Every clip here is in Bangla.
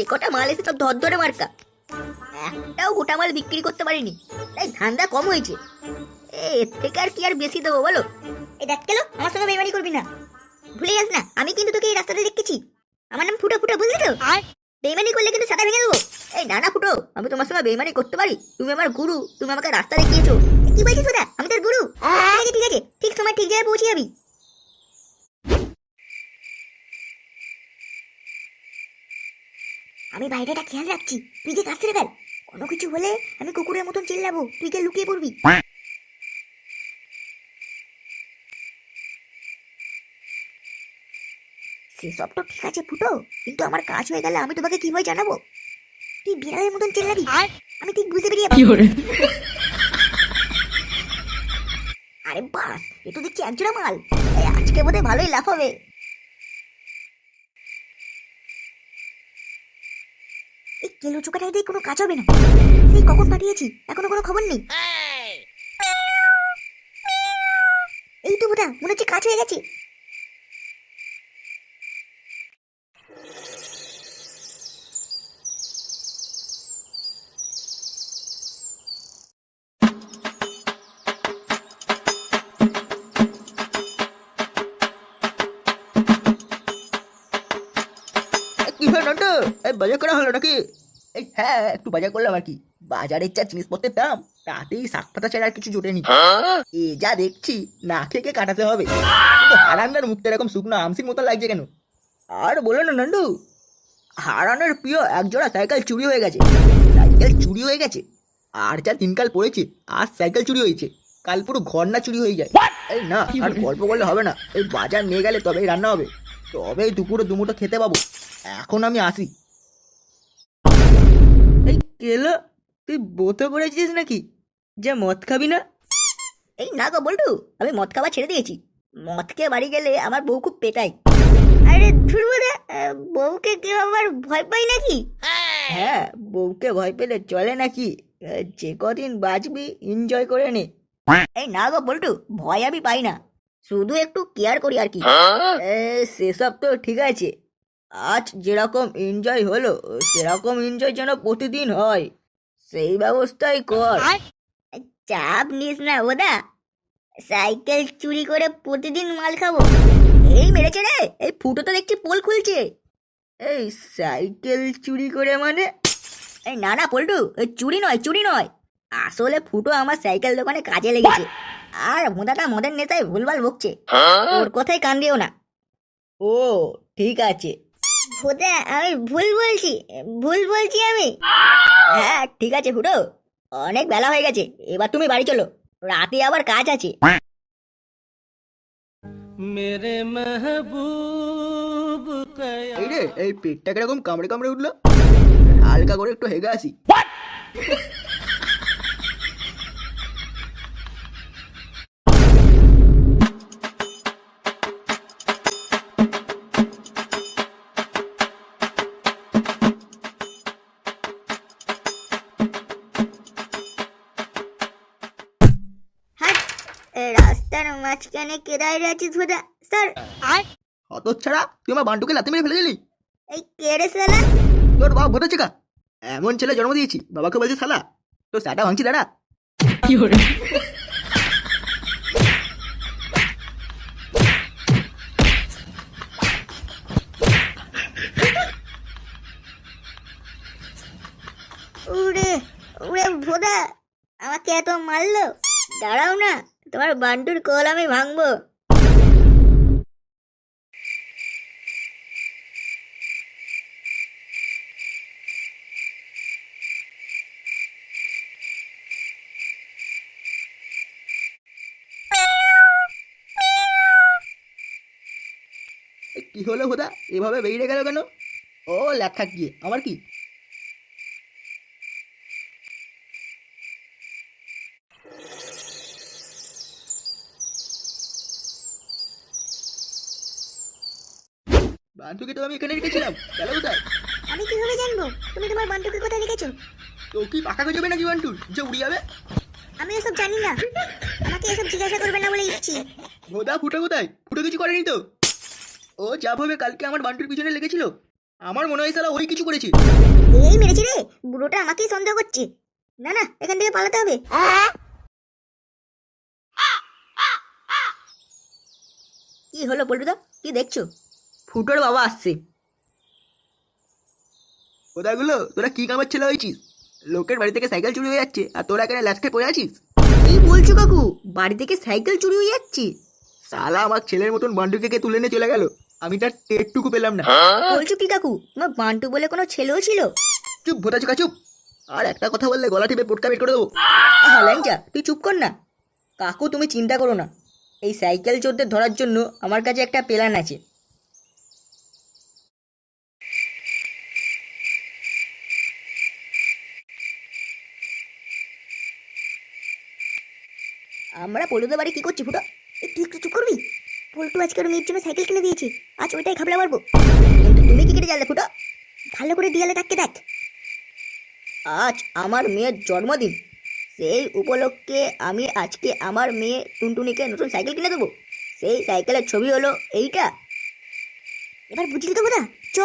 যে কটা মাল এসে সব ধরে মার্কা, একটাও গোটা মাল বিক্রি করতে পারিনি, তাই ধান্দা কম হয়েছে। এর থেকে আর কি আর বেশি দেবো বলো? এই দেখ কেলো, আমার সঙ্গে বেইমানি করবি না, ভুলে যাস না আমি কিন্তু তোকে এই রাস্তাতে দেখেছি। আমার নাম ফুটো, ফুটো বুঝলি তো? বেইমানি করলে কিন্তু সাদা ভেঙে দেবো। এই না না ফুটো, আমি তোমার সঙ্গে বেইমানি করতে পারি? তুমি আমার গুরু, তুমি আমাকে রাস্তা দেখিয়েছো। কি বলছিস ওটা? আমি তোর গুরু? ঠিক আছে, ঠিক সময় ঠিক জায়গায় পৌঁছে যাবি। আমি বাইরেটা খেয়াল রাখছি, তুই যে কাজ ছেড়ে ফেল। কোনো কিছু হলে আমি কুকুরের মতন চিল্লাবো, তুই কে লুকিয়ে পড়বি। সেসব তো ঠিক আছে ফুটো, কিন্তু আমার কাজ হয়ে গেলে আমি তোমাকে কিভাবে জানাবো? তুই বিড়ালের মতন চিল্লাবি, আমি ঠিক বুঝতে পেরিয়ে যাবো। আরে বাস, এ তো দেখছি একজোড়া মাল। আজকে বোধহয় ভালোই লাভ হবে। এই কেলো চোখাটা দিয়ে কোনো কাজ হবে না। সেই কখন পাঠিয়েছি, এখনো কোনো খবর নেই। এই তো বোধা, মনে হচ্ছে কাজ হয়ে গেছে। কি হলো নন্টু? এই বাজার করা হলো নাকি? এই হ্যাঁ, একটু বাজার করলাম আর কি। বাজারের যা জিনিসপত্রের দাম, তাতেই শাক পাতা ছাড়া আর কিছু জোটেনি। এ যা দেখছি, না খেয়ে কাটাতে হবে। কিন্তু হারান্নার মুখটা এরকম শুকনো আমসির মতো লাগছে কেন? আর বলো না নন্টু, হারানোর প্রিয় একজোড়া সাইকেল চুরি হয়ে গেছে। সাইকেল চুরি হয়ে গেছে, আর যা দিনকাল পড়েছে, আজ সাইকেল চুরি হয়েছে, কাল পুরো ঘর না চুরি হয়ে যায়। এই না, আর গল্প করলে হবে না, এই বাজার নিয়ে গেলে তবেই রান্না হবে, তবেই দুপুরে দুমুঠো খেতে পাবো। এখন আমি আসি। এই কেলো, তুই বোতো করেছিস নাকি যে মদ খাবি না? এই না গো বল্টু, আমি মদ খাওয়া ছেড়ে দিয়েছি। মদ খেয়ে বাড়ি গেলে আমার বউ খুব পেটায়। আরে ধুরবুদা, বউকে কেউ আবার ভয় পাই নাকি? হ্যাঁ, বউকে ভয় পেলে চলে নাকি? যে কদিন বাঁচবি এনজয় করে নে। এই না গো বল্টু, ভয় আমি পাই না, শুধু একটু কেয়ার করি আর কি। সেসব তো ঠিক আছে, আজ যেরকম এনজয় হলো সেরকম এনজয় যেন প্রতিদিন হয়, সেই ব্যবস্থাই কর। চাপ নিস না বোদা, সাইকেল চুরি করে প্রতিদিন মাল খাবো। এই মেরেছে রে, এই ফুটো তো দেখছি পোল খুলছে। এই সাইকেল চুরি করে মানে? এই না না পল্টু, এই চুরি নয়, চুরি নয়, আসলে ফুটো আমার সাইকেল দোকানে কাজে লেগেছে, আর ভোঁদাটা মদের নেতায় ভুলভাল বকছে। ওর কথাই কান দিও না। ও ঠিক আছে। ভোদা, আমি ভুল বলছি, ভুল বলছি আমি। হ্যাঁ ঠিক আছে ফুটো, অনেক বেলা হয়ে গেছে, এবার তুমি বাড়ি চলো, রাতে আবার কাজ আছে। मेरे महबूब कया এই রে, এই পেটটা কিরকম কামড়ে কামড়ে উঠলো, হালকা করে একটু হেগে আসি। হাট, রাস্তার মাঝখানে কে দাঁড়িয়ে আছিস ভোদা? স্যার, হতচ্ছাড়া, তুই আমার বান্টুকে লাথি মেরে ফেলে দিলি। এই কে রে শালা? তোর বাবা ভোটাচ্ছে কা? এমন ছেলে জন্ম দিয়েছি, বাবাকে বলছি শালা? তো স্যাটা ভাঙছি দাঁড়া। উড়ে উড়ে ভোদা, আমাকে এত মারলো, দাঁড়াও না, তোমার বান্টুর কল আমি ভাঙবো। কি হলো হোদা, এভাবে বেরিয়ে গেল কেন? ও লেখা গিয়ে আমার কি? বান্টুকে তো আমি এখানে রেখেছিলাম, গেল কোথায়? আমি কিভাবে জানবো তুমি তোমার বান্টুকে কোথায় রেখেছো? তো কি পাকা গজাবে নাকি বান্টুর যে উড়ে যাবে? আমি এসব জানি না, আমাকে এসব জিজ্ঞাসা করবে না বলে দিচ্ছি। ভোদা ফুটো কোথায়? ফুটো কিছু করেনি তো? ও যা ভাবে কালকে আমার বান্টুর পিছনে লেগেছিল, আমার মনে হয় শালা ওই কিছু করেছে। এই মেরেছি রে, বুড়োটা আমাকেই সন্দেহ করছে। না না, এখান থেকে পালাতে হবে। কি হলো পল্টুদা, কি দেখছো? ফুটোর বাবা আসছে। কোথাগুলো তোরা কি কামার ছেলে হয়েছিস? লোকের বাড়ি থেকে সাইকেল চুরি হয়ে যাচ্ছে আর তোরা এখানে ল্যাচকে পড়ে আছিস। কি বলছো কাকু, বাড়ি থেকে সাইকেল চুরি হয়ে যাচ্ছে? শালা আমার ছেলের মতন বান্ডুকে তুলে নিয়ে চলে গেল, আমি তার টেটটুকু পেলাম না। বলছো কি কাকু, তোমার বান্টু বলে কোনো ছেলেও ছিল? চুপ ভোটা চুকা চুপ, আর একটা কথা বললে গলা টিপে পোটকা বের করে দেবো। আহা ল্যাংচা, তুই চুপ কর না। কাকু তুমি চিন্তা করো না, এই সাইকেল চোরদের ধরার জন্য আমার কাছে একটা প্ল্যান আছে। আমরা পল্টুদের বাড়ি কি করছি ফুটো? তুই একটু চুপ করবি? পল্টু আজকে ওর মেয়ের জন্য সাইকেল কিনে দিয়েছি, আজ ওইটাই খাবলা মারবো। কিন্তু তুমি কি কেটে জানলে ফুটো? ভালো করে দিয়ালে তাকে দেখ। আজ আমার মেয়ের জন্মদিন, সেই উপলক্ষে আমি আজকে আমার মেয়ে টুনটুনিকে নতুন সাইকেল কিনে দেবো। সেই সাইকেলের ছবি হলো এইটা। এবার বুঝলি তো বোধা, চ।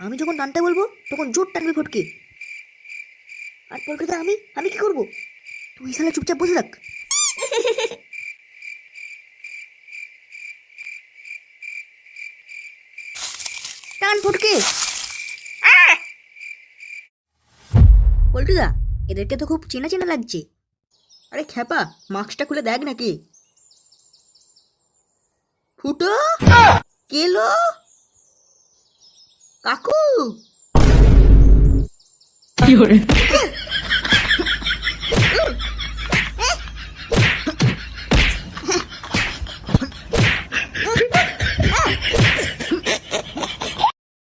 আমি যখন টানতে বলবো তখন জোর টানবে ফটকে। আর পলকে তো আমি আমি কি করবো? তুই শালা চুপচাপ বসে থাক। টান ফটকে। পল্টুদা, এদেরকে তো খুব চেনা চেনা লাগছে। আরে খ্যাপা, মাস্কটা খুলে দেখ নাকি। ফুটো কেলো কাকু।